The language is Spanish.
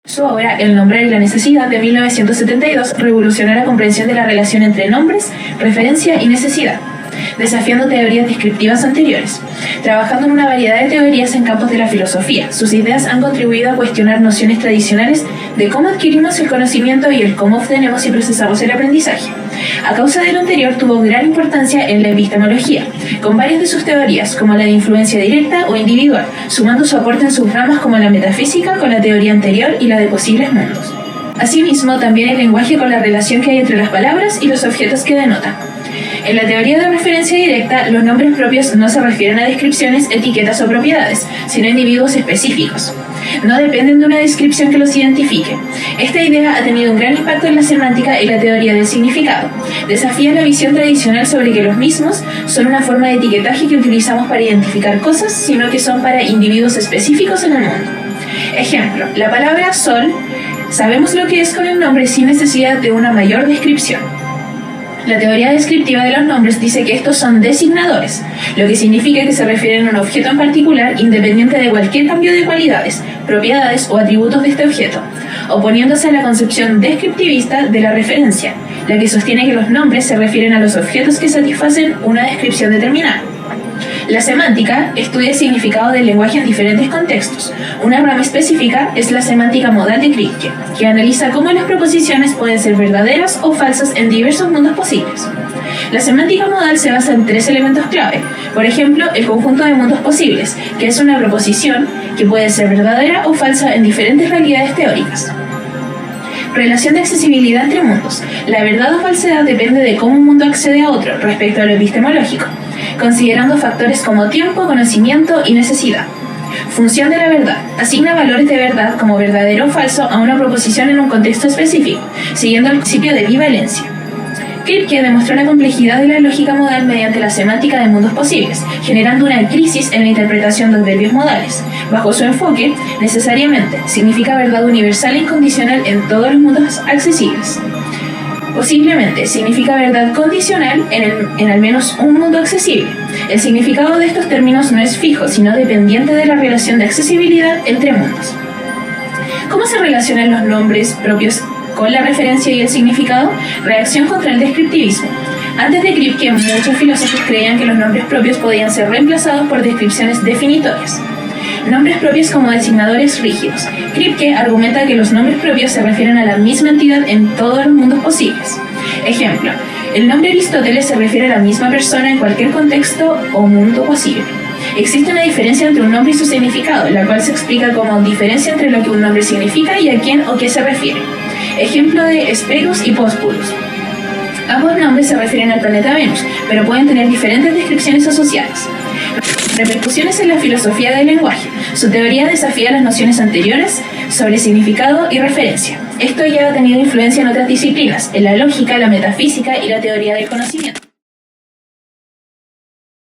Su obra El nombrar y la necesidad de 1972 revolucionó la comprensión de la relación entre nombres, referencia y necesidad, desafiando teorías descriptivas anteriores. Trabajando en una variedad de teorías en campos de la filosofía, sus ideas han contribuido a cuestionar nociones tradicionales de cómo adquirimos el conocimiento y el cómo obtenemos y procesamos el aprendizaje. A causa de lo anterior, tuvo gran importancia en la epistemología, con varias de sus teorías, como la de influencia directa o individual, sumando su aporte en sus ramas como la metafísica con la teoría anterior y la de posibles mundos. Asimismo, también el lenguaje con la relación que hay entre las palabras y los objetos que denotan. En la teoría de referencia directa, los nombres propios no se refieren a descripciones, etiquetas o propiedades, sino a individuos específicos. No dependen de una descripción que los identifique. Esta idea ha tenido un gran impacto en la semántica y la teoría del significado. Desafía la visión tradicional sobre que los mismos son una forma de etiquetaje que utilizamos para identificar cosas, sino que son para individuos específicos en el mundo. Ejemplo, la palabra sol, sabemos lo que es con el nombre sin necesidad de una mayor descripción. La teoría descriptiva de los nombres dice que estos son designadores, lo que significa que se refieren a un objeto en particular independiente de cualquier cambio de cualidades, propiedades o atributos de este objeto, oponiéndose a la concepción descriptivista de la referencia, la que sostiene que los nombres se refieren a los objetos que satisfacen una descripción determinada. La semántica estudia el significado del lenguaje en diferentes contextos. Una rama específica es la semántica modal de Kripke, que analiza cómo las proposiciones pueden ser verdaderas o falsas en diversos mundos posibles. La semántica modal se basa en 3 elementos clave. Por ejemplo, el conjunto de mundos posibles, que es una proposición que puede ser verdadera o falsa en diferentes realidades teóricas. Relación de accesibilidad entre mundos. La verdad o falsedad depende de cómo un mundo accede a otro respecto a lo epistemológico, considerando factores como tiempo, conocimiento y necesidad. Función de la verdad. Asigna valores de verdad como verdadero o falso a una proposición en un contexto específico, siguiendo el principio de bivalencia. Kripke demostró la complejidad de la lógica modal mediante la semántica de mundos posibles, generando una crisis en la interpretación de adverbios modales. Bajo su enfoque, necesariamente, significa verdad universal e incondicional en todos los mundos accesibles. Posiblemente significa verdad condicional en al menos un mundo accesible. El significado de estos términos no es fijo, sino dependiente de la relación de accesibilidad entre mundos. ¿Cómo se relacionan los nombres propios con la referencia y el significado? Reacción contra el descriptivismo. Antes de Kripke, muchos filósofos creían que los nombres propios podían ser reemplazados por descripciones definitorias. Nombres propios como designadores rígidos. Kripke argumenta que los nombres propios se refieren a la misma entidad en todos los mundos posibles. Ejemplo, el nombre Aristóteles se refiere a la misma persona en cualquier contexto o mundo posible. Existe una diferencia entre un nombre y su significado, la cual se explica como diferencia entre lo que un nombre significa y a quién o qué se refiere. Ejemplo de Hesperus y Pospurus. Ambos nombres se refieren al planeta Venus, pero pueden tener diferentes descripciones asociadas. Repercusiones en la filosofía del lenguaje. Su teoría desafía las nociones anteriores sobre significado y referencia. Esto ya ha tenido influencia en otras disciplinas, en la lógica, la metafísica y la teoría del conocimiento.